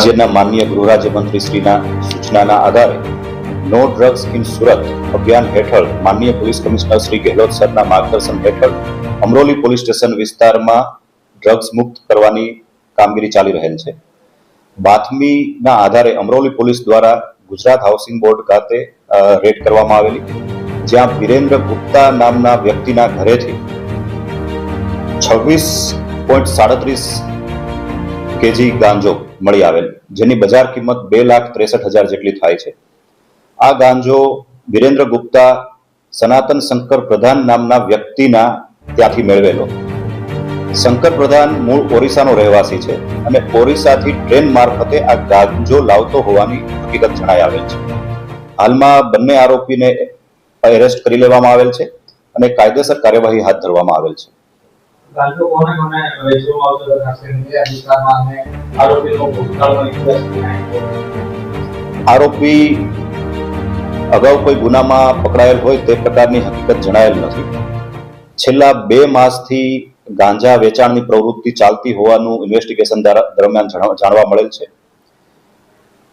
રાજ્યના માનનીય ગૃહ રાજ્યમંત્રી શ્રીના સૂચનાના આધારે નો ડ્રગ્સ ઇન સુરત અભિયાન હેઠળ માનનીય પોલીસ કમિશનર શ્રી ગેહલોત સરના માર્ગદર્શન હેઠળ અમરોલી પોલીસ સ્ટેશન વિસ્તારમાં ડ્રગ્સ મુક્ત કરવાની કામગીરી ચાલી રહેલ છે। બાતમીના આધારે અમરોલી પોલીસ દ્વારા ગુજરાત હાઉસિંગ બોર્ડ ખાતે રેડ કરવામાં આવેલી, જ્યાં વિરેન્દ્ર ગુપ્તા નામના વ્યક્તિના ઘરેથી 26.37 કેજી ગાંજો મળી આવેલ, જેની બજાર કિંમત 2,63,000 જેટલી થાય છે। આ ગાંજો વિરેન્દ્ર ગુપ્તા સનાતન શંકર પ્રધાન નામના વ્યક્તિના ત્યાંથી મેળવેલો। શંકર પ્રધાન મૂળ ઓરિસ્સાનો રહેવાસી છે અને ઓરિસ્સાથી ટ્રેન મારફતે આ ગાંજો લાવતો હોવાની હકીકત જણાઈ આવેલ છે। હાલમાં બંને આરોપીને એરેસ્ટ કરી લેવામાં આવેલ છે અને કાયદેસર કાર્યવાહી હાથ ધરવામાં આવેલ છે। આરોપી અગાઉ કોઈ ગુનામાં પકડાયેલ હોય તે પ્રકારની હકીકત જણાયેલ નથી। છેલ્લા 2 માસથી ગાંજા વેચાણની પ્રવૃત્તિ ચાલતી હોવાનું ઇન્વેસ્ટિગેશન દરમિયાન જાણવા મળેલ છે।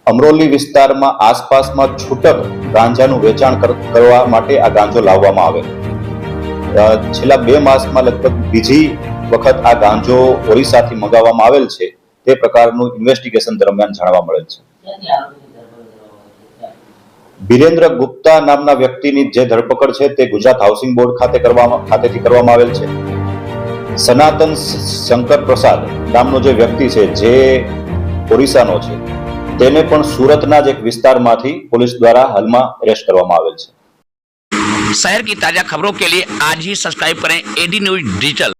અમરોલી વિસ્તારમાં આસપાસમાં છૂટક ગાંજાનું વેચાણ કરવા માટે આ ગાંજો લાવવામાં આવેલ। છેલ્લા 2 માસમાં લગભગ બીજી વખત આ ગાંજો ઓરિસ્સાથી મંગાવવામાં આવેલ છે, તે પ્રકારનું ઇન્વેસ્ટિગેશન દરમિયાન જાણવા મળેલ છે। વિરેન્દ્ર ગુપ્તા નામના વ્યક્તિની જે ધરપકડ છે તે ગુજરાત હાઉસિંગ બોર્ડ ખાતેથી કરવામાં આવેલ છે। સનાતન શંકર પ્રસાદ નામનો જે વ્યક્તિ છે, જે ઓરિસ્સાનો છે, તેને પણ સુરતના જ એક વિસ્તારમાંથી પોલીસ દ્વારા હાલમાં એરેસ્ટ કરવામાં આવેલ છે। शहर की ताजा खबरों के लिए आज ही सब्सक्राइब करें एडी न्यूज डिजिटल।